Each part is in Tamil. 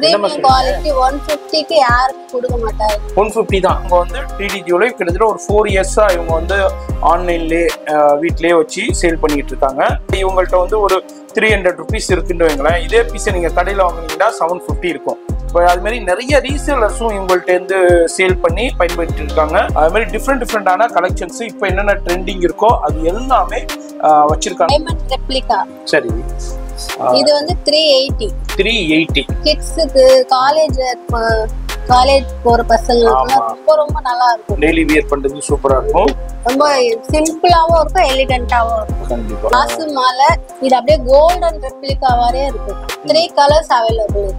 பிரீமியம் குவாலிட்டி 150 க்கு யாருக்கு கொடுக்க மாட்டாங்க. 150 தான். இவங்க வந்து டிடிஜியோல கிட்டத்தட்ட ஒரு 4 இயர்ஸா இவங்க வந்து ஆன்லைன்லேயே வீட்லயே வச்சு சேல் பண்ணிட்டு இருக்காங்க. இவங்கள்ட்ட வந்து ஒரு 300 rupees இருக்குன்னு வைங்களேன். இதே பீஸை நீங்க கடையில் வாங்குனீங்கன்னா 750 இருக்கும். இப்போ அது மாதிரி நிறைய ரீசேலர்ஸும் இவங்கள்ட்ட இருந்து சேல் பண்ணி பயன்படுத்தி இருக்காங்க. அது மாதிரி டிஃப்ரெண்டான கலெக்ஷன்ஸ் இப்போ என்னென்ன ட்ரெண்டிங் இருக்கோ அது எல்லாமே வச்சிருக்காங்க. Diamond replica. சரி, இது வந்து 380 கிட்ஸுக்கு காலேஜ் போற பசங்களுக்கு ரொம்ப நல்லா இருக்கும். டெய்லி வியர் பண்றது சூப்பரா இருக்கும். ரொம்ப சிம்பிளாவும் இருக்கும், எலிகண்டாவும் இருக்கும். கண்டிப்பா காசு மாலை இது அப்படியே கோல்டன் ரெப்ளிகாவாரே இருக்கும். 3 கலர்ஸ் அவைலபிள்.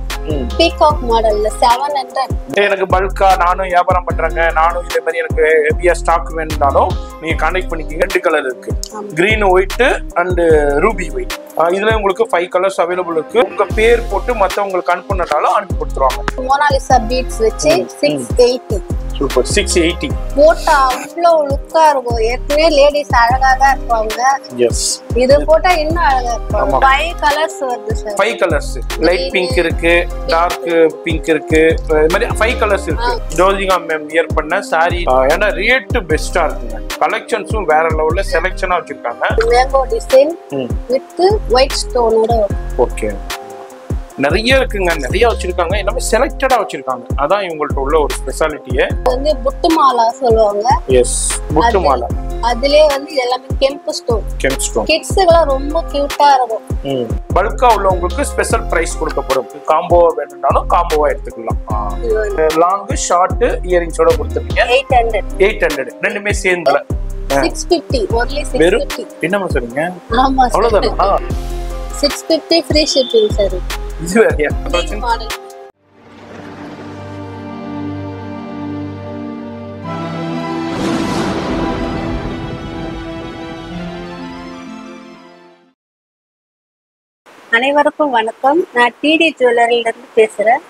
பீகாக் மாடல்ல 700. எனக்கு பல்கா நானும் வியாபாரம் பண்றேங்க, நானும் இதே மாதிரி எனக்கு ஹெவியா ஸ்டாக் வேணும்னாலும் நீங்க கான்டாக்ட் பண்ணிக்கிங்க. 2 கலர் இருக்கு, green white and Ruby white. இதுல உங்களுக்கு 5 கலர்ஸ் அவைலபிள் இருக்கு. உங்க பேர் போட்டு மத்தவங்களுக்கு அனுப்புனாலும் அனுப்பி கொடுத்துருவாங்க. மோனாலிசா பீட்ஸ் வச்சு 680. சூப்பர். 680 போட்டா அவ்வளவு லுக்கா இருக்கும். ஏற்கனவே லேடிஸ் அழகா தான் இருப்பாங்க. எஸ், இது போட்டா இன்னும் அழகா இருக்கும். 5 கலர்ஸ் வருது சார். 5 கலர்ஸ். லைட் பிங்க் இருக்கு, டார்க் பிங்க் இருக்கு, இது மாதிரி 5 கலர்ஸ் இருக்கு. ஜோதிகா மேம் வியர் பண்ண சாரி ஏன்னா ரேட் பெஸ்டா இருக்குங்க. கலெக்ஷன்ஸும் வேற லெவல்ல செலக்ஷனா வச்சிருக்காங்க. மேங்கோ டிசைன் வித் ஒயிட் ஸ்டோனோட. ஓகே, நிறைய இருக்குங்க, நிறைய வச்சிருக்காங்க. எல்லாமே செலக்டடா வச்சிருக்காங்க. அதான் இவங்கள்ட்ட உள்ள ஒரு ஸ்பெஷாலிட்டியே. வந்து புட்டு மாலா சொல்லுவாங்க. எஸ், புட்டு மாலா. அதுலயே வந்து எல்லாமே கெம்பு ஸ்டோன். கிட்ஸ்க்குலாம் ரொம்ப கியூட்டா இருக்கும். பல்கா உள்ளவங்களுக்கு ஸ்பெஷல் பிரைஸ் கொடுக்கப்படும். காம்போ வேணும்னாலும் காம்போவா எடுத்துக்கலாம். லாங் ஷார்ட் இயரிங்ஸோட கொடுத்துருக்கீங்க. 800 ரெண்டுமே சேர்ந்துல 650 only 650. என்னமா சொல்றீங்க? ஆமா, அவ்வளவுதானா? 650 ஃப்ரீ ஷிப்பிங் சார். இது வேறயா மாடல். அனைவருக்கும் வணக்கம். நான் டிடி ஜுவல்லரியில இருந்து பேசுறேன்.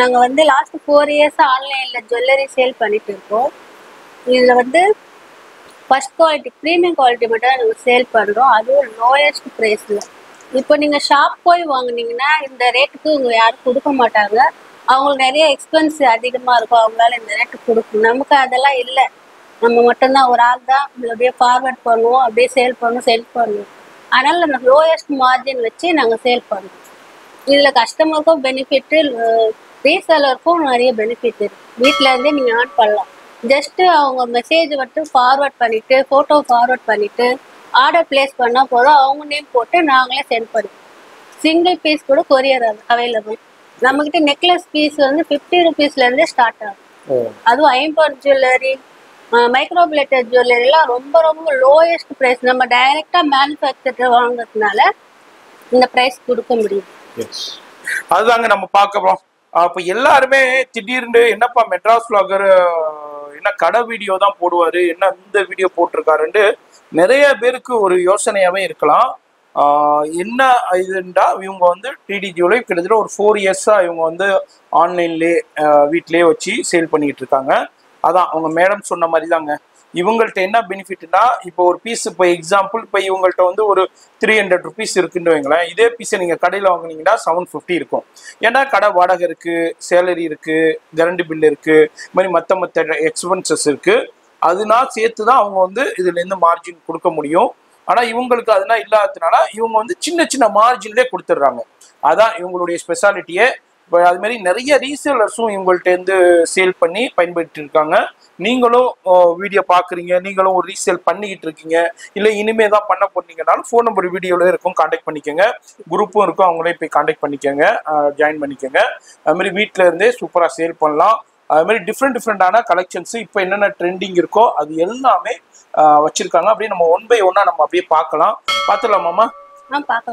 நாங்க வந்து லாஸ்ட் 4 இயர்ஸ் ஆன்லைன்ல ஜுவல்லரி சேல் பண்ணிட்டு இருக்கோம். இதுல வந்து ஃபர்ஸ்ட் குவாலிட்டி பிரீமியம் குவாலிட்டி மட்டும் நாங்க சேல் பண்றோம், அதுவும் லோயஸ்ட் பிரைஸ்ல. இப்போ நீங்க ஷாப் போய் வாங்குனீங்கன்னா இந்த ரேட்டுக்கு உங்க யாரும் கொடுக்க மாட்டாங்க. அவங்களுக்கு நிறைய எக்ஸ்பென்ஸ் அதிகமா இருக்கும், அவங்களால இந்த ரேட்டுக்கு கொடுக்கும். நமக்கு அதெல்லாம் இல்லை. நம்ம மட்டும்தான் ஒரு ஆள் தான் அப்படியே ஃபார்வர்ட் பண்ணுவோம், அப்படியே சேல் பண்ணுவோம். அதனால நம்ம லோயஸ்ட் மார்ஜின் வச்சு நாங்கள் சேல் பண்ணுறோம். இதில் கஸ்டமருக்கும் பெனிஃபிட்டு, ரீசேலருக்கும் நிறைய பெனிஃபிட் இருக்குது. வீட்டில் இருந்தே நீங்கள் ஆன் பண்ணலாம். ஜஸ்ட்டு அவங்க மெசேஜ் மட்டும் ஃபார்வர்ட் பண்ணிவிட்டு, ஃபோட்டோ ஃபார்வர்ட் பண்ணிவிட்டு ஆர்டர் பிளேஸ் பண்ணால் போதும். அவங்க நேம் போட்டு நாங்களே சென்ட் பண்ணுவோம். சிங்கிள் பீஸ் கூட கொரியர் அவைலபிள். நம்மக்கிட்ட நெக்லஸ் பீஸ் வந்து 50 rupeesலேருந்தே ஸ்டார்ட் ஆகும். அதுவும் ஐம்பொன் ஜுவல்லரி, மைக்ரோபிளேட்டட் ஜுவல்லரிலாம் ரொம்ப ரொம்ப லோயஸ்ட் ப்ரைஸ். நம்ம டைரெக்டாக மேனுஃபேக்சர் வாங்குறதுனால இந்த ப்ரைஸ் கொடுக்க முடியும். அதுதாங்க நம்ம பார்க்கலாம். இப்போ எல்லாருமே திடீர்னு என்னப்பா மெட்ராஸ் vlogger என்ன கடை வீடியோ தான் போடுவாரு, என்ன இந்த வீடியோ போட்டிருக்காருன்னு நிறைய பேருக்கு ஒரு யோசனையாவே இருக்கலாம். என்ன இதுண்டா இவங்க வந்து டிடிஜியோல கிட்டத்தட்ட ஒரு 4 இயர்ஸா இவங்க வந்து ஆன்லைன்லேயே வீட்லேயே வச்சு சேல் பண்ணிட்டு இருக்காங்க. அதான் அவங்க மேடம் சொன்ன மாதிரி தாங்க. இவங்கள்ட்ட என்ன பெனிஃபிட்னா, இப்போ ஒரு பீஸ், இப்போ எக்ஸாம்பிள் இப்போ இவங்கள்ட்ட வந்து ஒரு 300 rupees இருக்குன்னு வைங்களேன். இதே பீஸை நீங்கள் கடையில் வாங்குனீங்கன்னா 750 இருக்கும். ஏன்னா கடை வாடகை இருக்குது, சேலரி இருக்குது, கரண்ட் பில் இருக்குது, இது மாதிரி மற்ற எக்ஸ்பென்சஸ் இருக்குது. அதனால் சேர்த்து தான் அவங்க வந்து இதுலேருந்து மார்ஜின் கொடுக்க முடியும். ஆனால் இவங்களுக்கு அதெல்லாம் இல்லாததுனால இவங்க வந்து சின்ன சின்ன மார்ஜின்லேயே கொடுத்துட்றாங்க. அதான் இவங்களுடைய ஸ்பெஷாலிட்டியே. இப்போ அது மாதிரி நிறைய ரீசேலர்ஸும் இவங்கள்ட்ட இருந்து சேல் பண்ணி பயன்படுத்தி இருக்காங்க. நீங்களும் வீடியோ பார்க்குறீங்க, நீங்களும் ஒரு ரீசேல் பண்ணிக்கிட்டு இருக்கீங்க, இல்லை இனிமே தான் பண்ண போனீங்கன்னாலும் ஃபோன் நம்பர் வீடியோவில் இருக்கும், கான்டாக்ட் பண்ணிக்கோங்க. குரூப்பும் இருக்கும், அவங்களே போய் கான்டாக்ட் பண்ணிக்கோங்க, ஜாயின் பண்ணிக்கோங்க. அதுமாதிரி வீட்டில் இருந்தே சூப்பராக சேல் பண்ணலாம். அது மாதிரி டிஃப்ரெண்டான கலெக்ஷன்ஸு இப்போ என்னென்ன ட்ரெண்டிங் இருக்கோ அது எல்லாமே வச்சிருக்காங்க. அப்படியே நம்ம 1 by 1 நம்ம அப்படியே பார்க்கலாம். பார்த்துலாமாம்மா?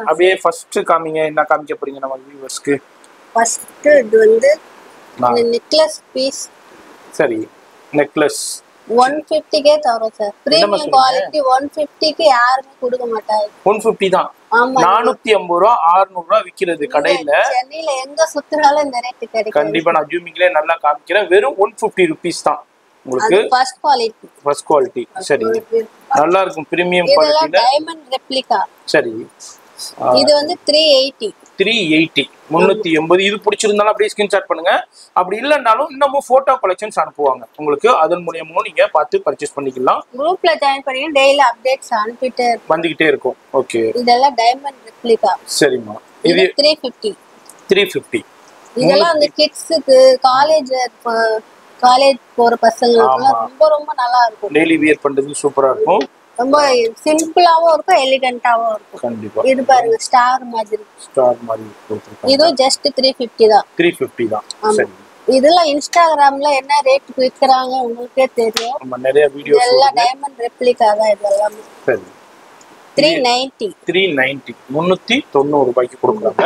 அப்படியே ஃபர்ஸ்ட் காமிங்க, என்ன காமிக்க போறீங்க நம்ம வியூவர்ஸ்க்கு? ஃபர்ஸ்ட் இது வந்து நெக்லஸ் பீஸ். சரி, நெக்லஸ் 150 தரோம் சார். பிரீமியம் குவாலிட்டி 150 யாருமே கொடுக்க மாட்டாங்க. 150 தான். 450 ரூபா 600 ரூபா விக்கிறது கடையில. சென்னையில எங்க சுத்தினாலும் இந்த ரேட் கிடைக்கும். கண்டிப்பா நான் ஜூமிங்ல நல்லா காமிக்கிறேன். வெறும் 150 rupees தான் உங்களுக்கு. First quality. சரி, நல்லா இருக்கும். பிரீமியம் குவாலிட்டில டைமண்ட் ரெப்ளிகா. சரி, இது வந்து 380. 380 380. இது பிடிச்சிருந்தாலும் அப்படியே ஸ்கிரீன்ஷாட் பண்ணுங்க. அப்படி இல்லைன்னாலும் இன்னமும் போட்டோ கலெக்ஷன்ஸ் அனுப்புவாங்க உங்களுக்கு. அதன் மூலியமும் நீங்க பார்த்து பர்ச்சேஸ் பண்ணிக்கலாம். குரூப்ல ஜாயின் பண்ணி டெய்லி அப்டேட்ஸ் அனுப்பிட்டே வந்துகிட்டே இருக்கும். ஓகே, இதெல்லாம் டைமண்ட் ரெப்ளிகா. சரிம்மா. இது 350. 350. இதெல்லாம் அந்த கிட்ஸுக்கு காலேஜ் போற பசங்களுக்குலாம் ரொம்ப ரொம்ப நல்லா இருக்கும். டெய்லி வியர் பண்றதுக்கு சூப்பரா இருக்கும். ரொம்ப சிம்பிளாவும் இருக்கும், எலிகண்டாவும் இருக்கும். கண்டிப்பா. இது பாருங்க ஸ்டார் மாதிரி கொடுத்திருக்காங்க. இது ஜஸ்ட் 350 தான். 350 தான். சரி. இதெல்லாம் இன்ஸ்டாகிராம்ல என்ன ரேட் விற்கிறாங்க உங்களுக்கே தெரியும். நம்ம நிறைய வீடியோஸ் இதெல்லாம் டைமண்ட் ரெப்ளிகா தான் இதெல்லாம். சரி. 390. 390 ரூபாய்க்கு கொடுக்குறாங்க.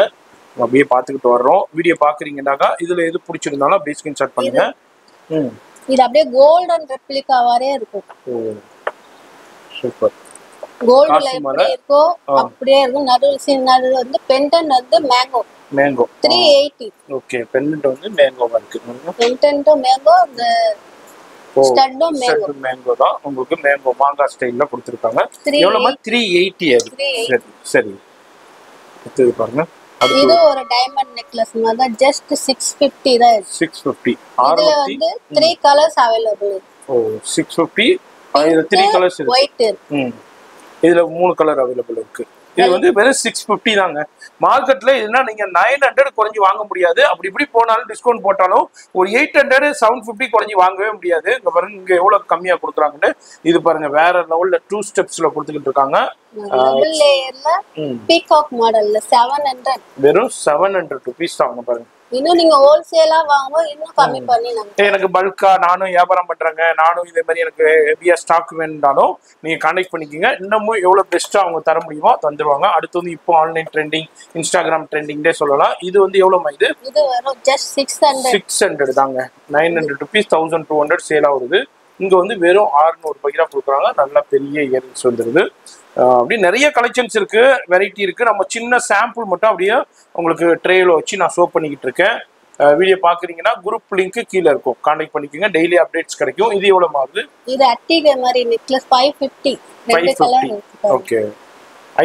நம்ம அப்படியே பார்த்துக்கிட்டு வர்றோம். வீடியோ பாக்குறீங்கன்னாக்கா இதுல எது பிடிச்சிருந்தாலும் அப்படியே ஸ்கிரீன்ஷாட் பண்ணுங்க. இது அப்படியே கோல்டன் ரெப்ளிகாவாரே இருக்கும். ஓ சூப்பர். கோல்ட்ல எப்படி இருக்கோ அப்படியே இருக்கும். நடுவுல வந்து பெண்டன்ட் வந்து மேங்கோ 380. ஓகே, பெண்டன்ட் வந்து மேங்கோவா இருக்கு. பெண்டன்ட்டும் மேங்கோ, இந்த ஸ்டட்டும் மேங்கோ தான். உங்களுக்கு மேங்கோ மாங்காய் ஸ்டைல்ல கொடுத்திருக்காங்க. எவ்வளவுமா? 380. சரி சரி. இது பாருங்க. இது ஒரு டைமண்ட் நெக்லஸ் மாதிரி தான். ஜஸ்ட் 650 தான். 650. இதுல வந்து 3 கலர்ஸ் அவேலபிள். ஓ 650. இதுல 3 கலர்ஸ் இருக்கு. ஒயிட். இதுல 3 கலர் அவேலபிள் இருக்கு. இது வந்து வெறும் 650 தாங்க. மார்க்கெட்ல இதுனா நீங்க 900 குறைஞ்சி வாங்க முடியாது. அப்படி இப்படி போனாலும் டிஸ்கவுண்ட் போட்டாலும் ஒரு 800 750 குறைஞ்சி வாங்கவே முடியாது. இங்க பாருங்க இங்க எவ்வளவு கம்மியா கொடுக்குறாங்கன்னு. இது பாருங்க வேற லெவல்ல 2 ஸ்டெப்ஸ்ல கொடுத்துக்கிட்டு இருக்காங்க. டபுள் லேயர்ல பீகாக் மாடல்ல 700. வெறும் 700 ரூபீஸ் தான் பாருங்க. இன்னும் நீங்க ஹோல்சேலா வாங்கும்போது இன்னும் கம்மி பண்ணி எனக்கு பல்கா நானும் வியாபாரம் பண்றேங்க, நானும் இதே மாதிரி எனக்கு ஹெவியா ஸ்டாக் வேணும்னாலும் நீங்க கான்டாக்ட் பண்ணிக்கோங்க. இன்னமும் எவ்வளவு பெஸ்ட்டா அவங்க தர முடியுமோ தந்துருவாங்க. அடுத்து வந்து இப்போ ஆன்லைன் ட்ரெண்டிங், இன்ஸ்டாகிராம் ட்ரெண்டிங்டே சொல்லலாம். இது வந்து எவ்வளவு? இது வெறும் ஜஸ்ட் 600 தாங்க. 900 ரூபீஸ் 1200 சேல் ஆகுது. இங்க வந்து வெறும் 600 ரூபாய்க்கு தான் கொடுக்குறாங்க. நல்லா பெரிய இயரிங்ஸ் வந்துருது. அப்படி நிறைய கலெக்ஷன்ஸ் இருக்கு, வெரைட்டி இருக்கு. நம்ம சின்ன சாம்பிள் மட்டும் அப்படியே உங்களுக்கு ட்ரேல வச்சு நான் ஷோ பண்ணிக்கிட்டு இருக்கேன். வீடியோ பாக்குறீங்கன்னா குரூப் லிங்க் கீழே இருக்கும், கான்டாக்ட் பண்ணிக்கோங்க. டெய்லி அப்டேட்ஸ் கிடைக்கும். இது எவ்வளவு ஆகுது? இது அட்டிகை மாதிரி நெக்லஸ் 550. ஓகே,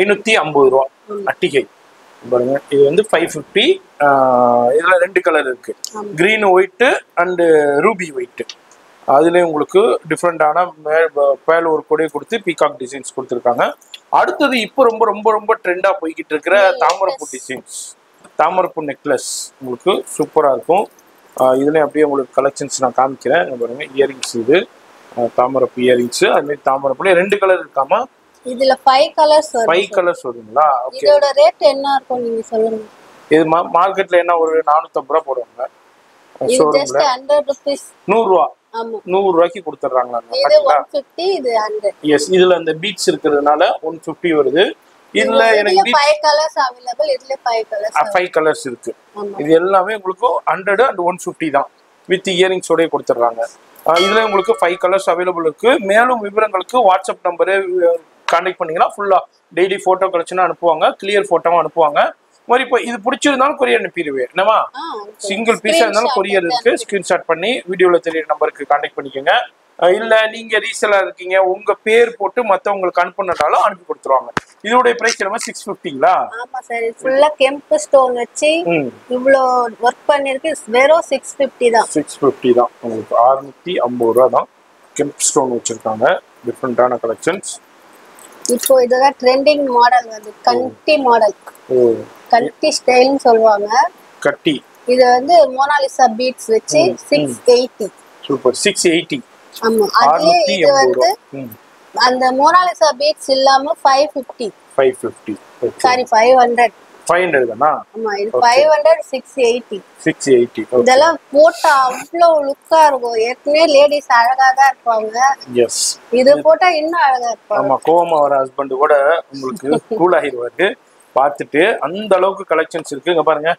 550 ரூபா அட்டிகை பாருங்க. இது வந்து 550. இதுல 2 கலர் இருக்கு, green white and Ruby white. அதுலேயும் உங்களுக்கு டிஃப்ரெண்டான பேல் ஒரு கொடையை கொடுத்து பீகாக் டிசைன்ஸ் கொடுத்துருக்காங்க. அடுத்தது இப்போ ரொம்ப ரொம்ப ரொம்ப ட்ரெண்டாக போய்கிட்டு இருக்கிற தாமரைப்பூ டிசைன்ஸ், தாமரைப்பூ நெக்லஸ் உங்களுக்கு சூப்பராக இருக்கும். இதுலேயும் அப்படியே உங்களுக்கு கலெக்ஷன்ஸ் நான் காமிக்கிறேன் பாருங்க. இயரிங்ஸ் இது தாமரைப்பூ இயரிங்ஸ். அதுமாதிரி தாமரைப்பூல 2 கலர் இருக்காமா? இதுல 5 கலர்ஸ் வரும். 5 கலர்ஸ் வருங்களா? இதோட ரேட் என்ன இருக்கும் நீங்க சொல்லுங்க. இது மார்க்கெட்ல என்ன ஒரு 450 ரூபா போடுவாங்க. இது ஜஸ்ட் 100 ரூபீஸ். 100 ரூபா. ஆமா, 100 ரூபாய்க்கு கொடுத்துறாங்க. இது 150, இது 100. எஸ், இதுல அந்த பீட்ஸ் இருக்கிறதுனால 150 வருது. இதுல எனக்கு 5 கலர்ஸ் அவேலபிள். இதுல 5 கலர்ஸ் இருக்கு. இது எல்லாமே உங்களுக்கு 100 and 150 தான். வித் இயரிங்ஸோடய கொடுத்துட்றாங்க. இதுல உங்களுக்கு 5 கலர்ஸ் அவைலபிள் இருக்கு. மேலும் விவரங்களுக்கு வாட்ஸ்அப் நம்பரு கான்டாக்ட் பண்ணீங்கன்னா ஃபுல்லா டெய்லி போட்டோ கலெக்ஷன் அனுப்புவாங்க, கிளியர் போட்டோவும் அனுப்புவாங்க. மாதிரி இப்போ இது பிடிச்சிருந்தாலும் கொரியர் அனுப்பிடுவேன். என்னமா சிங்கிள் பீஸா இருந்தாலும் கொரியர் இருக்கு. ஸ்கிரீன்ஷாட் பண்ணி வீடியோல தெரியுற நம்பருக்கு கான்டாக்ட் பண்ணிக்கோங்க. இல்ல நீங்க ரீசெலா இருக்கீங்க, உங்க பேர் போட்டு மத்தவங்களுக்கு அனுப்புனாலும் அனுப்பி கொடுத்துருவாங்க. இதோட பிரைஸ் என்ன? 650ங்களா? ஆமா சார். ஃபுல்லா கெம்பு ஸ்டோன் வச்சு இவ்ளோ வர்க் பண்ணிருக்கு. வெறும் 650 தான். 650 தான். உங்களுக்கு 650 ரூபா தான். கெம்பு ஸ்டோன் வச்சிருக்காங்க. டிஃபரெண்டான கலெக்ஷன்ஸ். இப்போ இதுதான் ட்ரெண்டிங் மாடல் வந்து கட்டி மாடல். கட்டி ஸ்டைல்னு சொல்லுவாங்க. கட்டி. இது வந்து மோனாலிசா பீட்ஸ் வச்சு 680. சூப்பர். 680. ஆமா. அதுல இது வந்து அந்த மோனாலிசா பீட்ஸ் இல்லாம 550. சாரி 500 தானா? ஆமா, இது 500. 680. இதெல்லாம் போட்டா அவ்வளவு லுக்கா இருக்கும். ஏற்கனவே லேடிஸ் அழகா தான் இருப்பாங்க. எஸ், இது போட்டா இன்னும் அழகா இருப்பாங்க. ஆமா, கோவமா வர ஹஸ்பண்ட் கூட உங்களுக்கு கூல் ஆகிடுவாரு பார்த்துட்டு. அந்த அளவுக்கு கலெக்ஷன்ஸ் இருக்கு. இங்க பாருங்க.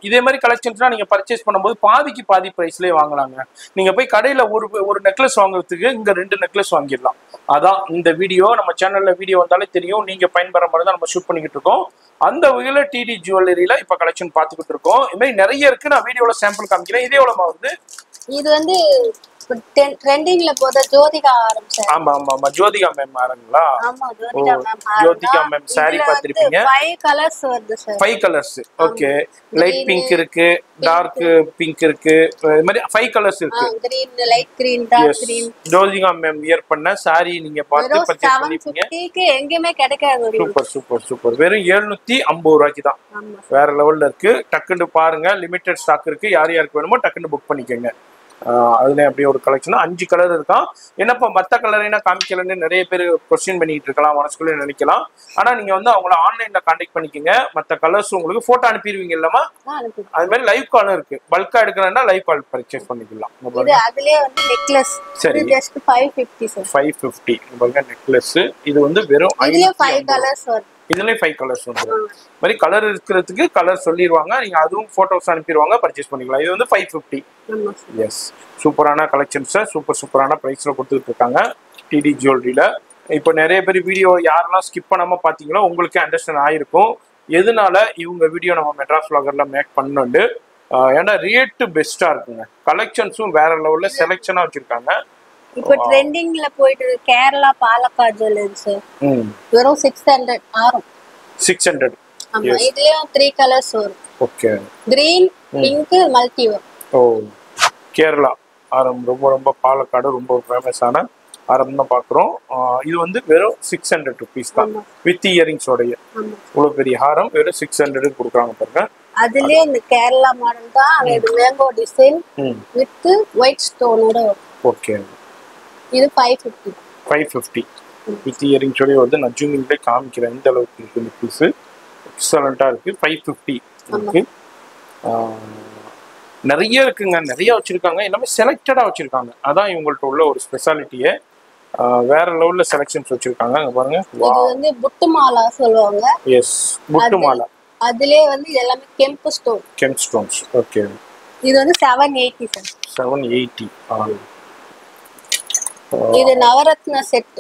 இதே மாதிரி கலெக்ஷன்ஸ்லாம் நீங்க பர்ச்சேஸ் பண்ணும்போது பாதிக்கு பாதி பிரைஸ்லயே வாங்கலாங்க. நீங்க போய் கடையில ஒரு நெக்லஸ் வாங்குறதுக்கு இங்க 2 நெக்லஸ் வாங்கிடலாம். அதான் இந்த வீடியோ நம்ம சேனல்ல வீடியோ வந்தாலே தெரியும். நீங்க பயன்பெற மாதிரி தான் நம்ம ஷூட் பண்ணிக்கிட்டு இருக்கோம். அந்த வகையில டிடி ஜுவல்லரியில இப்ப கலெக்ஷன் பார்த்துக்கிட்டு இருக்கோம். இது மாதிரி நிறைய இருக்கு. நான் வீடியோல சாம்பிள் காமிக்கிறேன். இதே எவ்வளவு வருது? இது வந்து இப்ப ட்ரெண்டிங்ல போத ஜோதிகா ஆரம் சார். ஆமா ஆமா ஆமா ஜோதிகா மேம் ஆரங்களா? ஆமா ஜோதிகா மேம் ஜோதிகா மேம் சாரி பாத்திருப்பீங்க. 5 கலர்ஸ் வருது sir. 5 colours. Okay. Light pink இருக்கு, டார்க் பிங்க் இருக்கு. இந்த மாதிரி 5 கலர்ஸ் இருக்கு. Green, light green, dark green. Jyothika ma'am wear பண்ண சாரி நீங்க பார்த்து பர்ச்சேஸ் பண்ணிப்பீங்க. 750க்கு எங்கேயுமே கிடைக்காது. Super super super. வெறும் 750 ரூபாய்க்கு தான். வேற லெவல்ல இருக்கு. டக்குன்னு பாருங்க, லிமிடெட் ஸ்டாக் இருக்கு. யார் யாருக்கு வேணுமோ டக்குன்னு புக் பண்ணிக்கோங்க. அதுல அப்படியே ஒரு கலெக்ஷன் 5 கலர் இருக்கான். என்னப்பா மற்ற கலர் என்ன காமிக்கலன்னு நிறைய பேர் கொஸ்டின் பண்ணிட்டு இருக்கலாம், மனசுக்குள்ளே நினைக்கலாம். ஆனா நீங்க வந்து அவங்கள ஆன்லைன்ல கான்டாக்ட் பண்ணிக்கோங்க. மற்ற கலர்ஸ் உங்களுக்கு போட்டோ அனுப்பிடுவீங்க இல்லமா? அது மாதிரி லைவ் காலும் இருக்கு. பல்கா எடுக்கணும்னா லைவ் கால் பர்ச்சேஸ் பண்ணிக்கலாம். இது அதுலயே வந்து நெக்லஸ். சரி, ஜஸ்ட் 550 சார். 550 பாருங்க நெக்லஸ். இது வந்து வெறும் இதுலயே 5 கலர்ஸ் வருது. இதுலயே 5 கலர்ஸ் வந்துரும். மாதிரி கலர் இருக்கிறதுக்கு கலர் சொல்லிடுவாங்க. நீங்க அதுவும் போட்டோஸ் அனுப்பிடுவாங்க, பர்ச்சேஸ் பண்ணிக்கலாம். இது வந்து 550. எஸ், சூப்பரான கலெக்ஷன்ஸ், சூப்பரான பிரைஸ்ல கொடுத்துட்டு இருக்காங்க டிடி ஜுவல்லரியில. இப்போ நிறைய பேர் வீடியோ யாரெல்லாம் ஸ்கிப் பண்ணாம பாத்தீங்களோ உங்களுக்கே அண்டர்ஸ்டாண்ட் ஆயிருக்கும் எதனால இவங்க வீடியோ நம்ம மெட்ராஸ் vloggerல மேக் பண்ணோண்டு. ஏன்னா ரேட்டு பெஸ்டா இருக்குங்க, கலெக்ஷன்ஸும் வேற லெவல்ல செலெக்ஷனா வச்சிருக்காங்க. இப்போ ட்ரெண்டிங்ல போயிட்டு கேரளா பாலக்காடு ஜுவல்லரி சார். வெறும் 600 ஆரம். 600. ஆமா, இதுலயும் 3 கலர்ஸ் வரும். ஓகே, கிரீன், பிங்க், மல்டி வரும். ஓ, கேரளா ஆரம் ரொம்ப பாலக்காடு ரொம்ப ஃபேமஸான ஆரம் தான் பாக்குறோம். இது வந்து வெறும் 600 ருபீஸ் தான் வித் இயரிங்ஸோடைய. இவ்வளவு பெரிய ஹாரம் வெறும் 600 கொடுக்குறாங்க பாருங்க. அதுலயே இந்த கேரளா மாடல் தான், அது மேங்கோ டிசைன் வித் ஒயிட் ஸ்டோனோட வரும். ஓகே, இது 550. 550 வித் இயரிங் சொல்லி வந்து நான் ஜூமிங்ல காமிக்கிறேன் எந்த அளவுக்கு இருக்கு இந்த பீஸ். எக்ஸலண்டா இருக்கு. 550 இருக்கு. நிறைய இருக்குங்க, நிறைய வச்சிருக்காங்க. எல்லாமே செலக்டடா வச்சிருக்காங்க. அதான் இவங்கள்ட்ட உள்ள ஒரு ஸ்பெஷாலிட்டியே. வேற லெவல்ல செலக்ஷன்ஸ் வச்சிருக்காங்க. அங்க பாருங்க, இது வந்து புட்டு மாலா சொல்லுவாங்க. எஸ், புட்டு மாலா. அதுலயே வந்து எல்லாமே கெம்பு ஸ்டோன். கெம்பு ஸ்டோன்ஸ். ஓகே, இது வந்து 780 சார். 780. இது நவரத்னா செட்.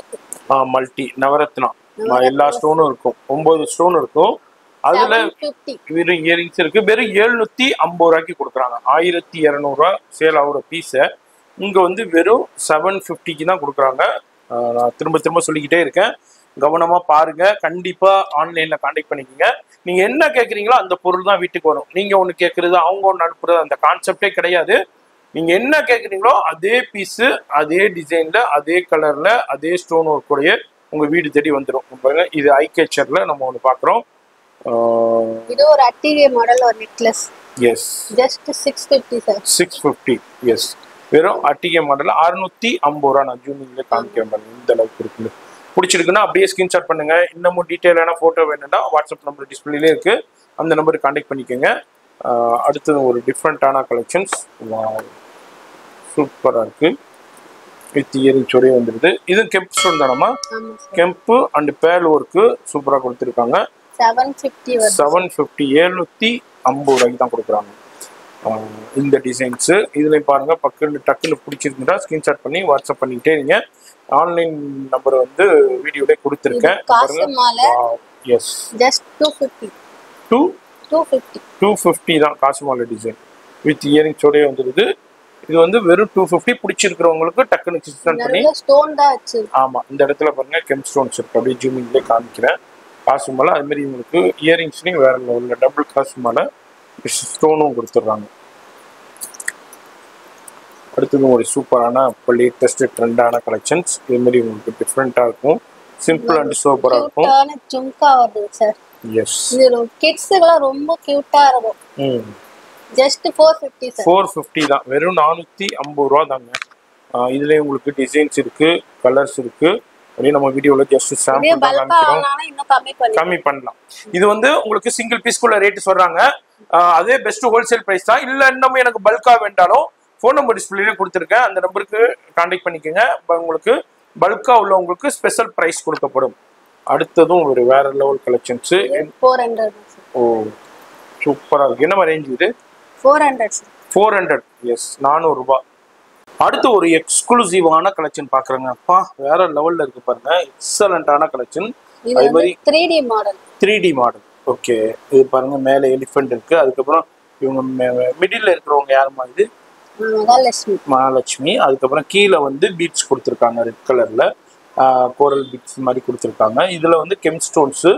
மல்டி நவரத்னா எல்லா ஸ்டோனும் இருக்கும். 9 ஸ்டோன் இருக்கும். அதுல வெறும் இயரிங்ஸ் இருக்கு. வெறும் 750 ரூபாய்க்கு கொடுக்குறாங்க. 1200 ரூபாய் சேல் ஆகுற பீஸ இங்க வந்து வெறும் 750க்கு தான் கொடுக்குறாங்க. நான் திரும்ப சொல்லிக்கிட்டே இருக்கேன், கவனமா பாருங்க. கண்டிப்பா ஆன்லைன்ல கான்டாக்ட் பண்ணிக்கோங்க. நீங்க என்ன கேட்குறீங்களோ அந்த பொருள் தான் வீட்டுக்கு வரும். நீங்க ஒண்ணு கேட்கறது அவங்க ஒன்று அனுப்புறது அந்த கான்செப்டே கிடையாது. நீங்க என்ன கேட்குறீங்களோ அதே பீஸு, அதே டிசைன்ல, அதே கலர்ல, அதே ஸ்டோன் ஒர்க் உடைய உங்க வீடு தேடி வந்துடும். பாருங்க, இது ஐகேச்சர்ல நம்ம ஒன்று பாக்குறோம். இது ஒரு அட்டிகே மாடல் ஒரு necklace. Yes, just 650 sir. 650. Yes, வெறும் அட்டிகே மாடல் 650 ரூபா. நான் ஜூமிங்ல காமிக்கிறேன் இந்த அளவுக்கு இருக்கு. பிடிச்சிருக்குன்னா அப்படியே ஸ்கிரீன்ஷாட் பண்ணுங்க. இன்னமும் டீட்டெயிலான போட்டோ வேணும்னா வாட்ஸ்அப் நம்பர் டிஸ்பிளேலே இருக்கு, அந்த நம்பருக்கு கான்டாக்ட் பண்ணிக்கோங்க. அடுத்தது ஒரு டிஃப்ரெண்டான கலெக்ஷன்ஸ். சூப்பரா இருக்கு. வித் இயரிங் சொரிய வந்துருது. இது கெம்ப் ஸ்டோன் தானமா? கெம்ப் அண்ட் பேல் ஒர்க்கு சூப்பரா கொடுத்துருக்காங்க. 750. 750 ரூபாய்க்கு தான் கொடுக்குறாங்க இந்த டிசைன்ஸ். இதுல பாருங்க, டக்குன்னு பிடிச்சிருந்தா ஸ்கிரீன்ஷாட் பண்ணி வாட்ஸ்அப் பண்ணிக்கிட்டே இருங்க. ஆன்லைன் நம்பர் வந்து வீடியோல கொடுத்துருக்கேன். S, just 250. 250 தான் காசு மாலை டிசைன் வித் இயரிங்ஸோடய வந்துருது. இது வந்து வெறும் 250. பிடிச்சிருக்கிறவங்களுக்கு டக்குன்னு ஸ்கிரீன்ஷாட் பண்ணி. ஸ்டோன் தான் வச்சு. ஆமா, இந்த இடத்துல பாருங்க கெம் ஸ்டோன்ஸ் இருக்கு. அப்படியே ஜூமிங்லேயே காமிக்கிறேன். காசு மாலை அது மாதிரி உங்களுக்கு இயரிங்ஸ்லையும் வேற லெவலில் டபுள் காசு மாலை ஸ்டோனும் கொடுத்துட்றாங்க. அடுத்தது ஒரு சூப்பரான இப்போ லேட்டஸ்ட் ட்ரெண்டான கலெக்ஷன்ஸ். இது மாதிரி உங்களுக்கு டிஃப்ரெண்டா இருக்கும், சிம்பிள் அண்ட் சூப்பரா இருக்கும். ஜும்கா வருது சார். எஸ், இது கிட்ஸ்க்குலாம் ரொம்ப கியூட்டா இருக்கும். Just 450 sir. 450 தான். வெறும் 450 ரூபா தாங்க. இதுல உங்களுக்கு டிசைன்ஸ் இருக்கு, கலர்ஸ் இருக்கு. அப்படியே நம்ம வீடியோல ஜஸ்ட் சாம்பிள் தான் காமிக்கிறோம். கம்மி பண்ணலாம். இது வந்து உங்களுக்கு சிங்கிள் பீஸ்க்குள்ள ரேட் சொல்றாங்க. அதே பெஸ்ட் ஹோல்சேல் பிரைஸ் தான். இல்ல இன்னமும் எனக்கு பல்கா வேண்டாலும் ஃபோன் நம்பர் டிஸ்பிளேல கொடுத்துருக்கேன், அந்த நம்பருக்கு கான்டாக்ட் பண்ணிக்கோங்க. உங்களுக்கு பல்கா உள்ளவங்களுக்கு ஸ்பெஷல் பிரைஸ் கொடுக்கப்படும். அடுத்ததும் ஒரு வேற லெவல் கலெக்ஷன்ஸ். 400. ஓ, சூப்பரா இருக்கு. என்ன ரேஞ்ச் இது? 400. 400. எஸ், 400 ரூபாய். அடுத்து ஒரு எக்ஸ்க்ளூசிவான கலெக்ஷன் பாக்குறேங்க. அப்பா, வேற லெவல்ல இருக்கு பாருங்க. எக்ஸலண்டான கலெக்ஷன். அது மாதிரி 3D model. 3D model. Okay, இது பாருங்க, மேல எலிஃபென்ட் இருக்கு. அதுக்கப்புறம் இவங்க மிடில்ல இருக்கிறவங்க யாருமா? இது மகாலட்சுமி. மகாலட்சுமி. அதுக்கப்புறம் கீழே வந்து பீட்ஸ் கொடுத்துருக்காங்க ரெட் கலர்ல, கோரல் பீட்ஸ் மாதிரி கொடுத்துருக்காங்க. இதுல வந்து கெம் ஸ்டோன்ஸ்,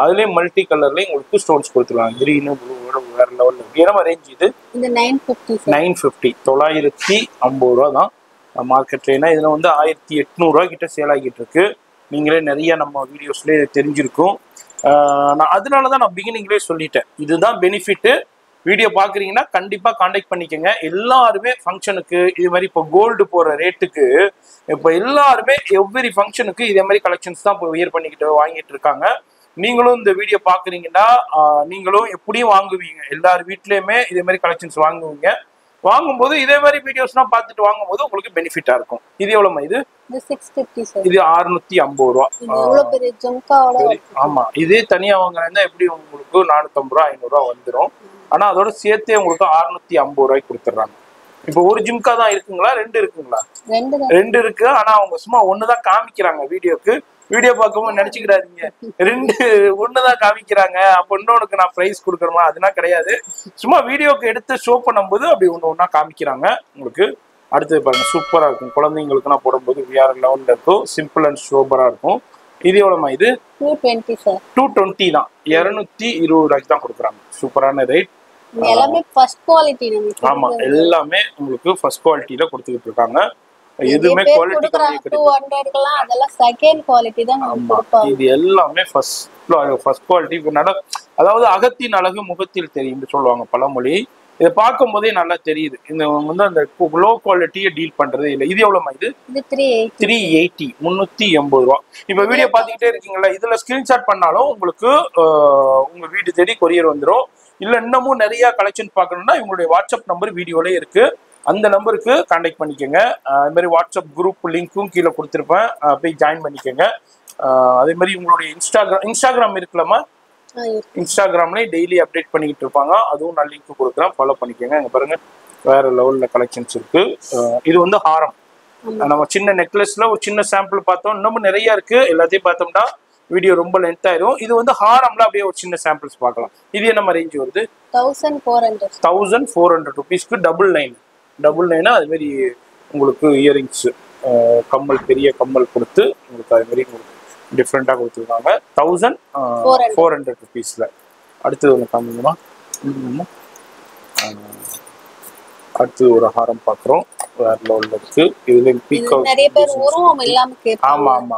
அதுலயே மல்டி கலர்லயும் உங்களுக்கு ஸ்டோன்ஸ் கொடுத்துருக்காங்க. கிரீனு ப்ளூவோட வேற லெவல்ல இருக்கு. என்ன ரேஞ்ச் இது? இது 950. 950, 950 ரூபா தான் மார்க்கெட்ல. ஏன்னா இதுல வந்து 1800 ரூபா கிட்ட சேல் ஆகிட்டு இருக்கு. நீங்களே நிறைய நம்ம வீடியோஸ்லேயே தெரிஞ்சிருக்கும். நான் அதனாலதான் நான் பிகினிங்லேயே சொல்லிட்டேன், இதுதான் பெனிஃபிட். வீடியோ பாக்குறீங்கன்னா கண்டிப்பா கான்டாக்ட் பண்ணிக்கோங்க. எல்லாருமே ஃபங்க்ஷனுக்கு இது மாதிரி இப்போ கோல்டு போற ரேட்டுக்கு இப்போ எல்லாருமே எவ்வரி ஃபங்க்ஷனுக்கு இதே மாதிரி கலெக்ஷன்ஸ் தான் இப்போ வியர் பண்ணிக்கிட்டு வாங்கிட்டு இருக்காங்க. நீங்களும் இந்த வீடியோ பாக்குறீங்கன்னா நீங்களும் எப்படியும் வாங்குவீங்க. எல்லார் வீட்லயுமே இதே மாதிரி கலெக்ஷன்ஸ் வாங்குவீங்க. வாங்கும்போது இதே மாதிரி வீடியோஸ்லாம் பார்த்துட்டு வாங்கும்போது உங்களுக்கு பெனிஃபிட்டா இருக்கும். இது எவ்வளவுமா? இது 650 சார். இது 650 ரூபா. இவ்வளவு பெரிய ஜும்காவோட. ஆமா, இதே தனியா வாங்குறதா எப்படி உங்களுக்கு 450 ரூபா 500 ரூபா வந்துடும். ஆனா அதோட சேர்த்தே உங்களுக்கு 650 ரூபாய்க்கு கொடுத்துட்றாங்க. இப்போ ஒரு ஜிம்கா தான் இருக்குங்களா, ரெண்டு இருக்குங்களா? ரெண்டு இருக்கு. ஆனா அவங்க சும்மா ஒண்ணுதான் காமிக்கிறாங்க வீடியோக்கு. வீடியோ பார்க்கும்போது நினைச்சுக்கிறாதீங்க ரெண்டு ஒண்ணுதான் காமிக்கிறாங்க, அப்ப இன்னொன்னுக்கு நான் பிரைஸ் கொடுக்கணுமா? அதெல்லாம் கிடையாது. சும்மா வீடியோக்கு எடுத்து ஷோ பண்ணும்போது அப்படி ஒண்ணா காமிக்கிறாங்க உங்களுக்கு. அடுத்தது பாருங்க, சூப்பரா இருக்கும். குழந்தைங்களுக்கு நான் போடும்போது வேற லெவல்ல இருக்கும். சிம்பிள் அண்ட் சூப்பரா இருக்கும். இது எவ்வளவுமா? இது 220 சார். 220 தான். 220 ரூபாய்க்கு தான் கொடுக்குறாங்க. சூப்பரான ரேட். எல்லாமே ஃபர்ஸ்ட் குவாலிட்டி. ஆமா, எல்லாமே உங்களுக்கு ஃபர்ஸ்ட் குவாலிட்டில கொடுத்துக்கிட்டு இருக்காங்க. எதுவுமே குவாலிட்டி கம்மி கிடையாது. 200க்குலாம் அதெல்லாம் செகண்ட் குவாலிட்டி தான் நமக்கு கொடுப்பாங்க. இது எல்லாமே ஃபர்ஸ்ட் குவாலிட்டி. அதாவது அகத்தின் அழகு முகத்தில் தெரியும்னு சொல்லுவாங்க பழமொழி. இதை பார்க்கும் போதே நல்லா தெரியுது. இந்த வந்து அந்த லோ குவாலிட்டியை டீல் பண்றதே இல்லை. இது எவ்வளவுமா? இது 380, 380 ரூபா. இப்ப வீடியோ பாத்துக்கிட்டே இருக்கீங்களா, இதுல ஸ்கிரீன்ஷாட் பண்ணாலும் உங்களுக்கு உங்க வீடு தேடி கொரியர் வந்துடும். இல்ல இன்னமும் நிறைய கலெக்ஷன் பார்க்கணும்னா இவங்களுடைய வாட்ஸ்அப் நம்பர் வீடியோல இருக்கு. அந்த நம்பருக்கு கான்டாக்ட் பண்ணிக்கோங்க. அது மாதிரி வாட்ஸ்அப் குரூப் லிங்க்கும் கீழே கொடுத்துருப்பேன், போய் ஜாயின் பண்ணிக்கோங்க. அதே மாதிரி உங்களுடைய இன்ஸ்டாகிராம் இருக்கலாமா? இன்ஸ்டாகிராம்லேயும் டெய்லி அப்டேட் பண்ணிக்கிட்டு இருப்பாங்க. அதுவும் நான் லிங்க் கொடுக்குறேன், ஃபாலோ பண்ணிக்கோங்க. இங்கே பாருங்க, வேற லெவலில் கலெக்ஷன்ஸ் இருக்கு. இது வந்து ஹாரம். நம்ம சின்ன நெக்லஸ்ல ஒரு சின்ன சாம்பிள் பார்த்தோம். இன்னமும் நிறைய இருக்கு. எல்லாத்தையும் பார்த்தோம்னா வீடியோ ரொம்ப லென்த் ஆயிரும். இது வந்து ஹாரம்ல அப்படியே ஒரு சின்ன சாம்பிள்ஸ் பார்க்கலாம். இது என்ன ரேஞ்ச் வருது? 1400 ருபீஸ்க்கு டபுள் லைன். அது மாதிரி உங்களுக்கு இயரிங்ஸ், கம்மல், பெரிய கம்மல் கொடுத்து உங்களுக்கு அது மாதிரி உங்களுக்கு டிஃப்ரெண்டா கொடுத்துருக்காங்க. 1400 ருபீஸ்ல. அடுத்தது ஒன்று காமிங்கம்மா. அடுத்தது ஒரு ஹாரம் பார்க்குறோம், வேற லெவல்ல இருக்கு. இதுல பீகாக் நிறைய பேர் உருவம் இல்லாம கேட்பாங்க. ஆமா.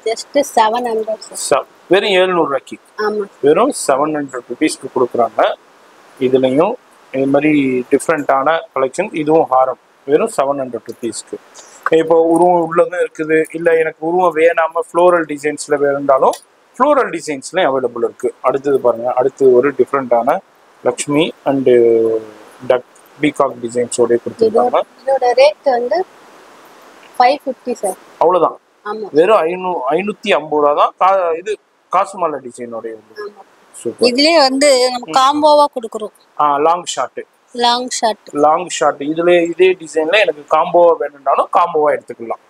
ஜஸ்ட் 700. வெறும் 700 ரூபாய்க்கு, வெறும் 700 ருபீஸ்க்கு கொடுக்குறாங்க. இதுலயும் இது மாதிரி டிஃப்ரெண்டான கலெக்ஷன். இதுவும் ஹாரம், வெறும் 700 ருபீஸ்க்கு. இப்போ உருவம் உள்ளதும் இருக்குது. இல்ல எனக்கு உருவம் வேணாம ஃப்ளோரல் டிசைன்ஸ்ல வேணும்னாலும் ஃப்ளோரல் டிசைன்ஸ்லயும் அவைலபிள் இருக்கு. அடுத்தது பாருங்க, அடுத்தது ஒரு டிஃப்ரெண்டான லக்ஷ்மி அண்ட் டக் பீகாக் டிசைன்ஸோட கொடுத்துருக்காங்க. இதோட ரேட் வந்து 550 சார். அவ்வளவுதான். வெறும் 550 ரூபா தான். இது காசுமாலா டிசைனோட. இதுலயே வந்து நம்ம காம்போவா கொடுக்குறோம். லாங் ஷார்ட் இதுல இதே டிசைன்ல எனக்கு காம்போவா வேணும்னாலும் காம்போவா எடுத்துக்கலாம்.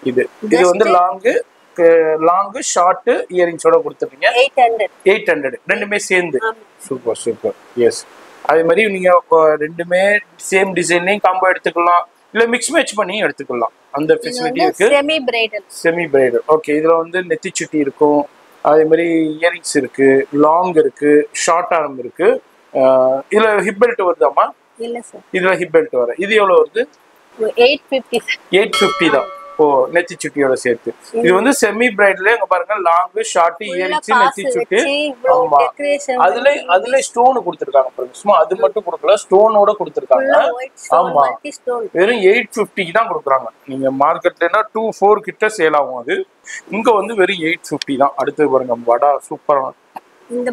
இது வந்து லாங் ஷார்ட் இயரிங்ஸோட கொடுத்துருக்கீங்க. 800 ரெண்டுமே சேர்ந்து. சூப்பர். எஸ், அதே மாதிரி நீங்க ரெண்டுமே சேம் டிசைன்லயும் காம்போ எடுத்துக்கலாம், இல்ல மிக்ஸ் மேட்ச் பண்ணி எடுத்துக்கலாம். அந்த ஃபெசிலிட்டி இருக்கு. Semi bridal. ஓகே, இதுல வந்து நெத்தி சுட்டி இருக்கும். அதே மாதிரி இயரிங்ஸ் இருக்கு, லாங் இருக்கு, ஷார்ட் ஆர்ம் இருக்கு. இதுல ஹிப் பெல்ட் வருதாமா? இல்ல சார், இதுல ஹிப் பெல்ட் வர. இது எவ்வளவு வருது? 850 தான். ஓ, நெத்தி சுட்டியோட சேர்த்து. இது வந்து செமி பிரைடல்ல இங்க பாருங்க, லாங் ஷார்ட் இயரிங்ஸ் நெத்தி சுட்டி. ஆமா, அதுல ஸ்டோன் கொடுத்திருக்காங்க பாருங்க. சும்மா அது மட்டும் கொடுக்கல, ஸ்டோனோட கொடுத்திருக்காங்க. ஆமா, வெறும் 850 தான் கொடுக்குறாங்க. நீங்க மார்க்கெட்லனா 2-4 கிட்ட சேல் ஆகும். அது இங்க வந்து வெறும் 850 தான். அடுத்து பாருங்க, வடா சூப்பரா. இந்த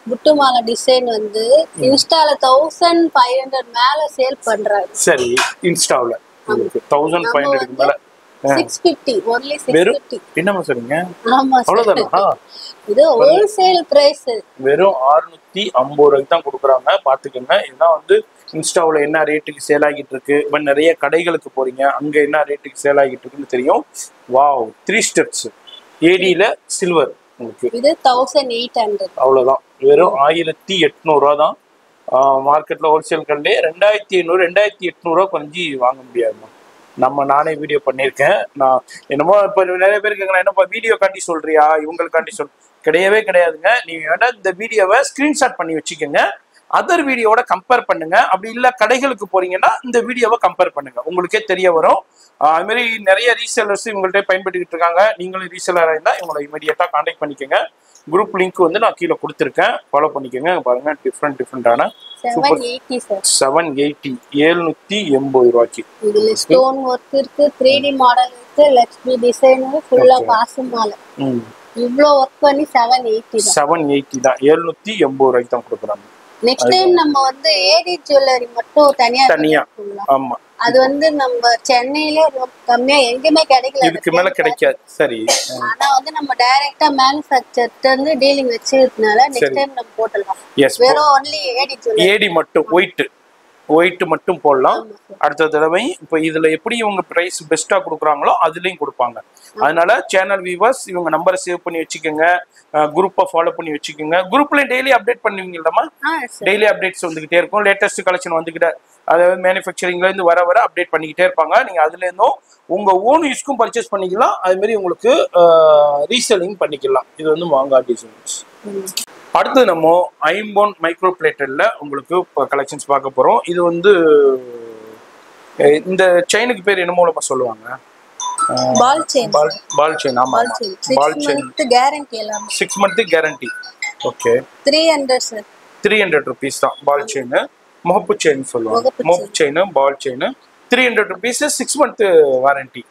புட்டு மாலை டிசைன் வந்து இன்ஸ்டால 1500 மேல சேல் பண்றாங்க. சரி, இன்ஸ்டால 1500 மேல 650 only 650. என்னமா சொல்றீங்க? ஆமா, அவ்வளவுதானா? இது ஹோல்சேல் பிரைஸ். வெறும் 650 ரூபாய்க்கு தான் கொடுக்குறாங்க. பாத்துக்கோங்க. இதான் வந்து இன்ஸ்டாவில் என்ன ரேட்டுக்கு சேல் ஆகிட்டு இருக்கு. இப்போ நிறைய கடைகளுக்கு போறீங்க, அங்க என்ன ரேட்டுக்கு சேல் ஆகிட்டு இருக்குன்னு தெரியும். வாவ், 3 ஸ்டெப்ஸ் ஏடியில சில்வர் உங்களுக்கு. இது 1800. அவ்வளவுதான். வெறும் 1800 ரூபா தான். மார்க்கெட்ல ஹோல்சேல் கண்டே 2500 2800 குறைஞ்சி வாங்க முடியாதுமா. நானே வீடியோ பண்ணியிருக்கேன். நான் என்னமோ இப்போ நிறைய பேர் கேட்கலாம், என்னப்பா வீடியோ காண்டி சொல்றியா இவங்களுக்காண்டி கிடையவே கிடையாதுங்க. நீங்க வேணா இந்த வீடியோவை ஸ்கிரீன்ஷாட் பண்ணி வச்சுக்கோங்க, அதர் வீடியோவோட கம்பேர் பண்ணுங்க. அப்படி இல்லை கடைகளுக்கு போறீங்கன்னா இந்த வீடியோவை கம்பேர் பண்ணுங்க, உங்களுக்கே தெரிய வரும். அது மாதிரி நிறைய ரீசேலர்ஸ் இவங்கள்ட்ட பயன்படுத்திக்கிட்டு இருக்காங்க. நீங்களும் ரீசேலராக இருந்தால் இவங்களை இமீடியட்டாக கான்டாக்ட் பண்ணிக்கோங்க. குரூப் லிங்க் வந்து நான் கீழே கொடுத்துருக்கேன், ஃபாலோ பண்ணிக்கோங்க. பாருங்க டிஃப்ரெண்டான 780 780 ரூபாய்க்கு. இதுல ஸ்டோன் ஒர்க் இருக்கு, 3D மாடல் இருக்கு, லக்ஷ்மி டிசைன் ஃபுல்லா காசு மாலை. இவ்ளோ ஒர்க் பண்ணி 780 தான் 780 ரூபாய்க்கு தான் கொடுக்குறாங்க. நெக்ஸ்ட் டைம் நம்ம வந்து ஏடி ஜுவல்லரி மட்டும் தனியா ஆமா, அது வந்து நம்ம சென்னையில கம்மியா எங்கேயுமே கிடைக்கல, இதுக்கு மேல கிடைக்காது. சரி, ஆனா வந்து நம்ம டைரக்டா மேனுஃபேக்சர்ட்ட இருந்து டீலிங் வச்சிருக்கனால நெக்ஸ்ட் டைம் நம்ம போடலாம். வெறும் ஒன்லி ஏடி ஜுவல்லரி, ஏடி மட்டும் ஒயிட் மட்டும் போடலாம். அடுத்த தடவை இப்போ இதுல எப்படி இவங்க பிரைஸ் பெஸ்டா கொடுக்குறாங்களோ அதுலயும் கொடுப்பாங்க. அதனால சேனல் வியூவர்ஸ் இவங்க நம்பரை சேவ் பண்ணி வச்சுக்கோங்க, குரூப்பை ஃபாலோ பண்ணி வச்சுக்கோங்க. குரூப்ல டெய்லி அப்டேட் பண்ணுவீங்களாமா? டெய்லி அப்டேட்ஸ் வந்துகிட்டே இருக்கும், லேட்டஸ்ட் கலெக்ஷன் வந்துகிட்ட, அதாவது மேனுஃபேக்சரிங்ல இருந்து வர அப்டேட் பண்ணிக்கிட்டே இருப்பாங்க. நீங்க அதுல இருந்தும் உங்க ஓன் யூஸ்க்கும் பர்ச்சேஸ் பண்ணிக்கலாம், அது மாதிரி உங்களுக்கு ரீசெல்லிங் பண்ணிக்கலாம். இது வந்து மாங்கா டிசைன்ஸ். அடுத்து நம்ம ஐம்போன் மைக்ரோ பிளேட்டர்ல உங்களுக்கு கலெக்ஷன்ஸ் பார்க்க போறோம். இது வந்து இந்த செயினுக்கு பேர் என்ன மூலமா சொல்லுவாங்க? Ball chain. ஆமா, ball chain. 6 month guarantee. Okay, 300 sir, 300 rupees தான் பால் செயின். முகப்பு செயின் சொல்லுவாங்க, முகப்பு chain ball chain 300 rupees, 6 month warranty.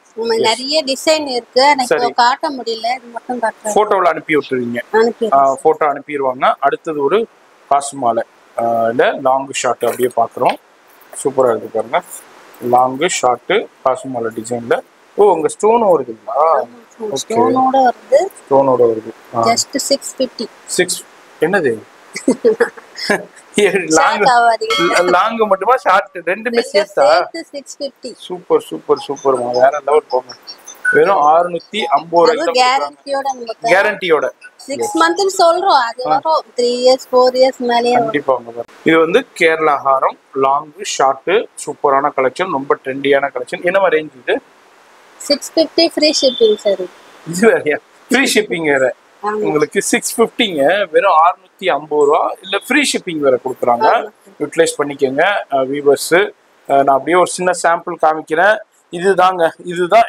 நிறைய டிசைன் இருக்கு, எனக்கு காட்ட முடியல, இது மட்டும் காட்டுறேன். போட்டோல அனுப்பி விட்டுருவீங்க, போட்டோ அனுப்பிடுவாங்க. அடுத்தது ஒரு காசு மாலை இல்ல லாங் ஷார்ட் அப்படியே பாக்குறோம். சூப்பரா இருக்கு பாருங்க, லாங் ஷார்ட் காசு மாலை டிசைன்ல. ஓ, உங்க ஸ்டோன் வருதுங்களா? ஸ்டோனோட வருது, ஸ்டோனோட வருது. ஜஸ்ட் 650. 6 என்னது? லாங் மட்டுமா ஷார்ட் ரெண்டுமே சேர்த்தா? 650. சூப்பர் சூப்பர் சூப்பர், வேற லெவல் போங்க. வெறும் 650 ரூபாய் கேரண்டியோட. 6 month சொல்றோம், அது வரும் 3 years 4 years மேலயே கண்டிப்பா. இது வந்து கேரளா ஹாரம் லாங் ஷார்ட், சூப்பரான கலெக்ஷன், ரொம்ப ட்ரெண்டியான கலெக்ஷன். என்ன ரேஞ்ச் இது? 650 ஃப்ரீ ஷிப்பிங் சார். இது வேறயா? ஃப்ரீ ஷிப்பிங் வேற உங்களுக்கு? 650ங்க, வெறும் 650 ரூபா. இல்ல ஃப்ரீ ஷிப்பிங் வேற கொடுக்குறாங்க, யூட்டிலைஸ் பண்ணிக்கோங்க வியூவர்ஸ். நான் அப்படியே ஒரு சின்ன சாம்பிள் காமிக்கிறேன். இதுதான்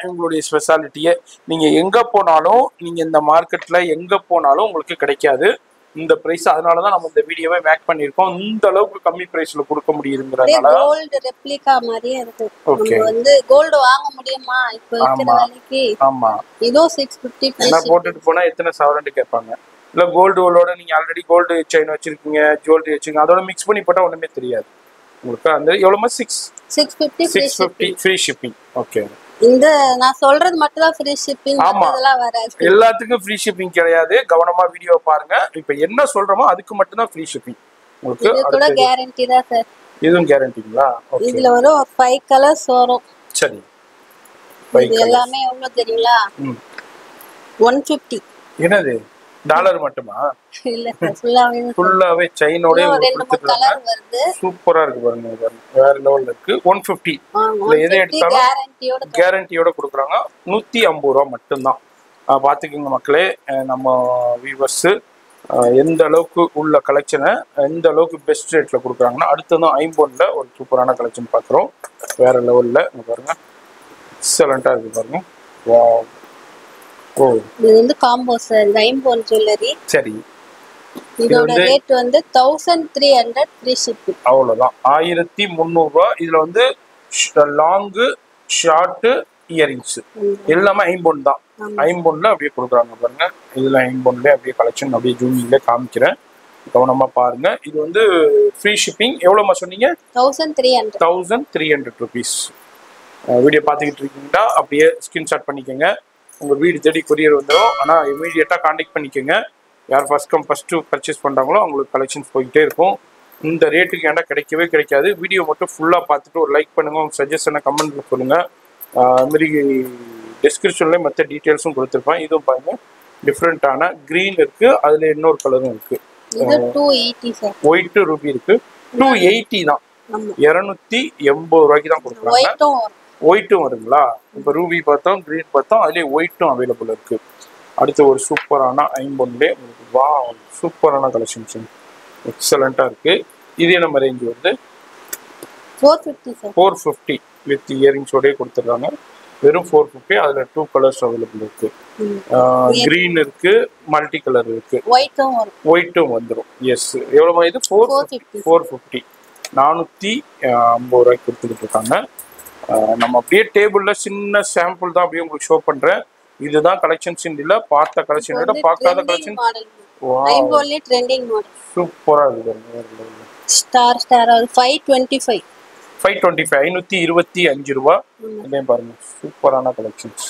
இவங்களுடைய ஸ்பெஷாலிட்டியே. நீங்க எங்க போனாலும், நீங்க இந்த மார்க்கெட்ல எங்க போனாலும் உங்களுக்கு கிடைக்காது இந்த பிரைஸ். அதனாலதான் நம்ம இந்த வீடியோவை மேக் பண்ணிருக்கோம். இந்த அளவுக்கு கம்மி பிரைஸ்ல கொடுக்க முடியுதுங்கறதால. கோல்ட் ரெப்ளிகா மாதிரியே இருக்கு. நம்ம வந்து கோல்ட் வாங்க முடியுமா இப்போ இருக்கிற விலைக்கு? ஆமா, இதோ 650 நான் போட்டுட்டு போனா எத்தனை சவரன் கேட்பாங்க. இல்ல கோல்டோட நீங்க ஆல்ரெடி கோல்டு செயின் வச்சிருக்கீங்க, ஜுவல்லரி வச்சிருக்கீங்க, அதோட மிக்ஸ் பண்ணி போட்டா ஒண்ணுமே தெரியாது உங்களுக்கு. அந்த எவ்வளவு? 650 ஃப்ரீ ஷிப்பிங். ஓகே, இந்த நான் சொல்றது மட்டும் தான் ஃப்ரீ ஷிப்பிங், அதெல்லாம் வராது. எல்லாத்துக்கும் ஃப்ரீ ஷிப்பிங் கிடையாது, கவனமா வீடியோ பாருங்க. இப்போ என்ன சொல்றோமோ அதுக்கு மட்டும் தான் ஃப்ரீ ஷிப்பிங் உங்களுக்கு. இது கூட கேரண்டி தான் சார். இதுவும் கேரண்டிங்களா? ஓகே, இதுல வரும் 5 கலர்ஸ் வரும். சரி, இது எல்லாமே எவ்வளவு தெரியுங்களா? 150. என்னது, டாலர் மட்டுமா? இல்ல சார், ஃபுல்லாவே செயினோட வருது. சூப்பரா இருக்கு பாருங்க, வேற லெவல்ல இருக்கு. 150 எதை எடுத்தாலும் கேரண்டியோட கொடுக்குறாங்க. 150 ரூபா மட்டும்தான். பாத்துக்கோங்க மக்களே, நம்ம வியூவர்ஸ் எந்த அளவுக்கு உள்ள கலெக்ஷனை எந்த அளவுக்கு பெஸ்ட் ரேட்ல கொடுக்குறாங்கன்னா. அடுத்ததும் ஐம்போன்ல ஒரு சூப்பரான கலெக்ஷன் பாக்குறோம், வேற லெவல்ல. பாருங்க, எக்ஸலண்டா இருக்கு பாருங்க. இது வந்து காம்போ சார், ஐம்போன் ஜுவல்லரி. சரி, இதோட ரேட் வந்து 1300 ஃப்ரீ ஷிப்பிங். அவ்வளவுதான், 1300 ரூபாய். இதுல வந்து லாங் ஷார்ட் இயரிங்ஸ் எல்லாமே ஐம்போன் தான். ஐம்போன்ல அப்படியே கொடுக்குறாங்க பாருங்க. இதுல ஐம்போன்ல அப்படியே கலெக்ஷன் அப்படியே ஜூமிங்ல காமிக்கிறேன், கவனமா பாருங்க. இது வந்து ஃப்ரீ ஷிப்பிங். எவ்வளவுமா சொன்னீங்க? 1300 ருபீஸ். வீடியோ பார்த்துக்கிட்டு இருக்கீங்களா? அப்படியே ஸ்கிரீன்ஷாட் பண்ணிக்கோங்க, உங்க வீடு தேடி கொரியர் வந்துடும். ஆனால் இமீடியட்டாக கான்டாக்ட் பண்ணிக்கோங்க. யார் ஃபஸ்ட்டு பர்ச்சேஸ் பண்ணுறாங்களோ அவங்களுக்கு கலெக்ஷன்ஸ் போய்கிட்டே இருக்கும். இந்த ரேட்டுக்கு ஏன்டா கிடைக்கவே கிடைக்காது. வீடியோ மட்டும் ஃபுல்லாக பார்த்துட்டு ஒரு லைக் பண்ணுங்கள், உங்கள் சஜஷனை கமெண்ட்ல சொல்லுங்கள். அதுமாரி டிஸ்கிரிப்ஷன்லேயும் மற்ற டீட்டெயில்ஸும் கொடுத்துருப்பேன். இதுவும் பாருங்கள், டிஃப்ரெண்ட்டான க்ரீன் இருக்குது, அதில் இன்னொரு கலரும் இருக்குது. இது 280 சார். ஒயிட் ரூபி இருக்குது, 280 தான், 280 ரூபாய்க்கு தான் கொடுக்குறாங்க. ஒயிட்டும் ஒயிட்டும் வருங்களா? இப்போ ரூபி பார்த்தோம், கிரீன் பார்த்தோம், அதுலேயே ஒயிட்டும் அவைலபிள் இருக்கு. அடுத்து ஒரு சூப்பரான ஐம்பொன்லே வா, சூப்பரான கலெக்ஷன்ஸ், எக்ஸலண்ட்டாக இருக்கு. இது நம்ம ரேஞ்ச் வந்து 450 சார். 450 வித் இயரிங்ஸோடய கொடுத்துட்றாங்க. வெறும் 450. அதில் 2 கலர்ஸ் அவைலபிள் இருக்கு. கிரீன் இருக்கு, மல்டி கலர் இருக்கு, ஒயிட்டும் வந்துடும். எஸ், எவ்வளோ இது? 450. 450 ரூபாய்க்கு கொடுத்துக்கிட்டு இருக்காங்க. நம்ம அப்படியே டேபிள்ல சின்ன சாம்பிள் தான் அப்படியே உங்களுக்கு ஷோ பண்றேன். இதுதான் கலெக்ஷன்ஸ் இல்ல, பார்த்த கலெக்ஷன் விட பார்க்காத கலெக்ஷன். ஐம்போன்ல ட்ரெண்டிங் மாடல் சூப்பரா இருக்கு. ஸ்டார் 525 525 ரூபாய். இதையும் பாருங்க, சூப்பரான கலெக்ஷன்ஸ்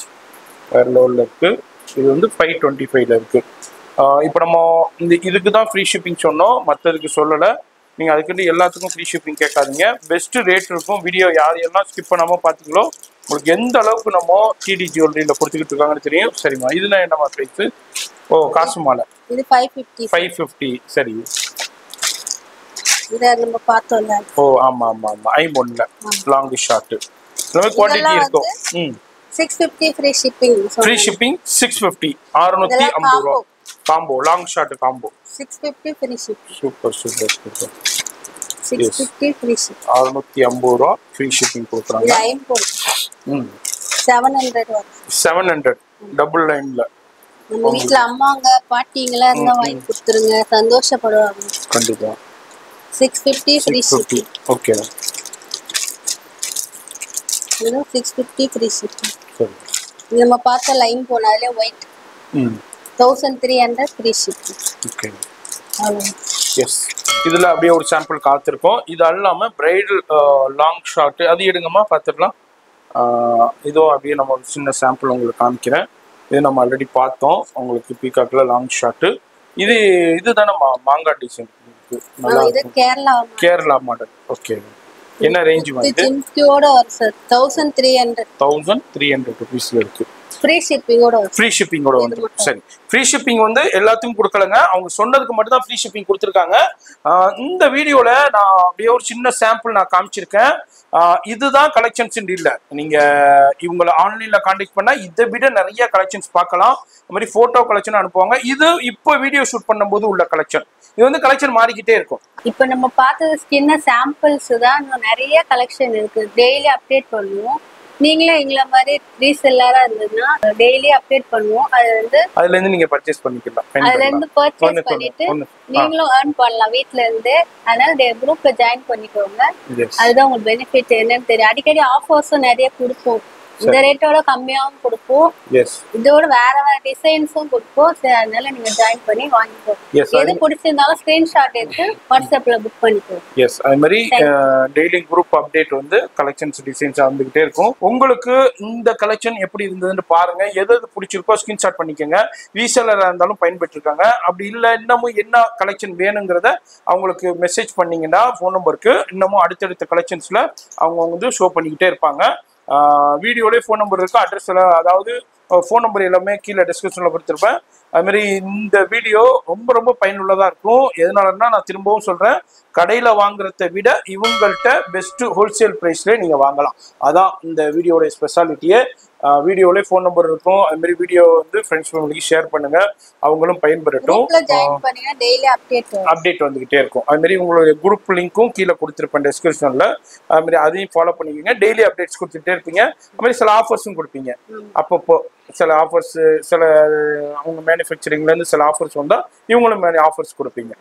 வேற லெவல்ல இருக்கு. இது வந்து 525ல இருக்கு. இப்போ நம்ம இதுக்கு தான் ஃப்ரீ ஷிப்பிங் சொன்னோம், மற்றதுக்கு சொல்லலை. நீங்கள் அதுக்கு எல்லாத்துக்கும் ஃப்ரீ ஷிப்பிங் கேட்காதீங்க. பெஸ்ட்டு ரேட் இருக்கும். வீடியோ யாரெல்லாம் ஸ்கிப் பண்ணாமல் பார்த்தீங்களோ உங்களுக்கு எந்த அளவுக்கு நம்ம டிடி ஜுவல்லரியில் கொடுத்துக்கிட்டு இருக்காங்கன்னு தெரியும். சரிம்மா, இதுனா என்னம்மா ப்ரைஸு? ஓ, காசு மாலை இது 550. சரி, இத நம்ம பார்த்தோம்ல. ஓ ஆமா ஆமா ஆமா, ஐம்பொன்ல லாங் ஷார்ட் எல்லாமே குவாண்டிட்டி இருக்கும். 650 ஃப்ரீ ஷிப்பிங். ஃப்ரீ ஷிப்பிங் 650, 650 ரூபாய். Combo, long short combo 650 free shipping. Super. 650 free shipping. 650 ரூபா ஃப்ரீ ஷிப்பிங் கொடுக்குறாங்க. லைன் போடு. 700 வரும். 700 டபுள் லைன்ல. நம்ம வீட்ல அம்மாங்க பாட்டிங்களா இருந்தா வாங்கி கொடுத்துருங்க, சந்தோஷப்படுவாங்க. கண்டிப்பா. 650 ஃப்ரீ ஷிப்பிங். ஓகே, இது 650 ஃப்ரீ ஷிப்பிங். சரி, நம்ம பார்த்த லைன் போனாலே white 1300 free shipping. Okay, yes. இதுல அப்படியே ஒரு சாம்பிள் காத்திருக்கோம். இது அல்லாம பிரைடல் லாங் ஷார்ட் அது எடுங்கம்மா, பார்த்துடலாம். இதோ அப்படியே நம்ம ஒரு சின்ன சாம்பிள் உங்களுக்கு காமிக்கிறேன். இது நம்ம ஆல்ரெடி பார்த்தோம் உங்களுக்கு, பீகாக்ல லாங் ஷார்ட். இதுதானே மாங்காய் டிசைன், நல்லா கேரளா மாடல். ஓகே, என்ன ரேஞ்ச் வந்து? ஜிம்கியோட வரும் சார். 1300 ரூபீஸ்ல இருக்கு. ஃப்ரீ ஷிப்பிங்கோட வந்து. சரி, ஃப்ரீ ஷிப்பிங் வந்து எல்லாத்துக்கும் கொடுக்கலங்க, அவங்க சொன்னதுக்கு மட்டும் தான் ஃப்ரீ ஷிப்பிங் கொடுத்துருக்காங்க. இந்த வீடியோல நான் அப்படியே ஒரு சின்ன சாம்பிள் நான் காமிச்சிருக்கேன். இதுதான் கலெக்ஷன்ஸ் இல்ல, நீங்க இவங்களை ஆன்லைன்ல கான்டாக்ட் பண்ணா இதை விட நிறைய கலெக்ஷன்ஸ் பார்க்கலாம். அது மாதிரி போட்டோ கலெக்ஷன் அனுப்புவாங்க. இது இப்போ வீடியோ ஷூட் பண்ணும்போது உள்ள கலெக்ஷன். இது வந்து கலெக்ஷன் மாறிக்கிட்டே இருக்கும். இப்போ நம்ம பார்த்தது சின்ன சாம்பிள்ஸ் தான், நிறைய கலெக்ஷன் இருக்கு. டெய்லி அப்டேட் பண்ணுவோம். நீங்களே எங்களை மாதிரி ரீசெல்லரா இருந்ததுன்னா டெய்லி அப்டேட் பண்ணுவோம். அதுல இருந்து நீங்க பர்ச்சேஸ் பண்ணிக்கலாம். அதுல இருந்து பர்ச்சேஸ் பண்ணிட்டு நீங்களும் earn பண்ணலாம் வீட்ல இருந்து. அதனால குரூப்ல ஜாயின் பண்ணிக்கோங்க. அதுதான் உங்களுக்கு பெனிஃபிட் என்னன்னு தெரியும். அடிக்கடி ஆஃபர்ஸும் நிறைய கொடுப்போம். இந்த ரேட்டோட கம்மியாவும் கொடுப்போம், இதோட வேற வேற டிசைன்ஸும் கொடுப்போம். அதனால நீங்க ஜாயின் பண்ணி வாங்கிக்கோங்க. எது பிடிச்சிருந்தாலும் ஸ்கிரீன்ஷாட் எடுத்து வாட்ஸ்அப்ல புக் பண்ணிக்கோங்க. எஸ், அது மாதிரி டெய்லி குரூப் அப்டேட் வந்து கலெக்ஷன்ஸ் டிசைன்ஸ் வந்துகிட்டே இருக்கும். உங்களுக்கு இந்த கலெக்ஷன் எப்படி இருந்ததுன்னு பாருங்க. எது பிடிச்சிருக்கோ ஸ்கிரீன்ஷாட் பண்ணிக்கோங்க. ரீசெல்லரா இருந்தாலும் பயன்பெற்றிருக்காங்க. அப்படி இல்லை இன்னமும் என்ன கலெக்ஷன் வேணுங்கிறத அவங்களுக்கு மெசேஜ் பண்ணீங்கன்னா ஃபோன் நம்பருக்கு இன்னமும் அடுத்தடுத்த கலெக்ஷன்ஸ்ல அவங்க வந்து ஷோ பண்ணிக்கிட்டே இருப்பாங்க. வீடியோலேயே ஃபோன் நம்பர் இருக்கு, அட்ரஸ் எல்லாம், அதாவது ஃபோன் நம்பர் எல்லாமே கீழே டிஸ்கிரிப்ஷன்ல கொடுத்துருப்பேன். அதுமாதிரி இந்த வீடியோ ரொம்ப ரொம்ப பயனுள்ளதாக இருக்கும். எதனாலன்னா நான் திரும்பவும் சொல்கிறேன், கடையில் வாங்குறத விட இவங்கள்ட்ட பெஸ்ட்டு ஹோல்சேல் ப்ரைஸ்லேயே நீங்கள் வாங்கலாம். அதான் இந்த வீடியோடைய ஸ்பெஷாலிட்டியே. வீடியோலே ஃபோன் நம்பர் இருக்கும். அதுமாரி வீடியோ வந்து ஃப்ரெண்ட்ஸ் ஃபேமிலிக்கு ஷேர் பண்ணுங்க, அவங்களும் பயன்பெறட்டும். அப்டேட் வந்துகிட்டே இருக்கும். அதுமாரி உங்களுடைய குரூப் லிங்க்கும் கீழே கொடுத்துருப்பேன் டிஸ்கிரிப்ஷனில். அதுமாரி அதையும் ஃபாலோ பண்ணிக்கோங்க. டெய்லி அப்டேட்ஸ் கொடுத்துட்டே இருப்பீங்க. அதுமாதிரி சில ஆஃபர்ஸும் கொடுப்பீங்க. அப்பப்போ சில ஆஃபர்ஸ், சில அவங்க மேனுஃபேக்சரிங்லேருந்து சில ஆஃபர்ஸ் வந்தால் இவங்களும் ஆஃபர்ஸ் கொடுப்பீங்க.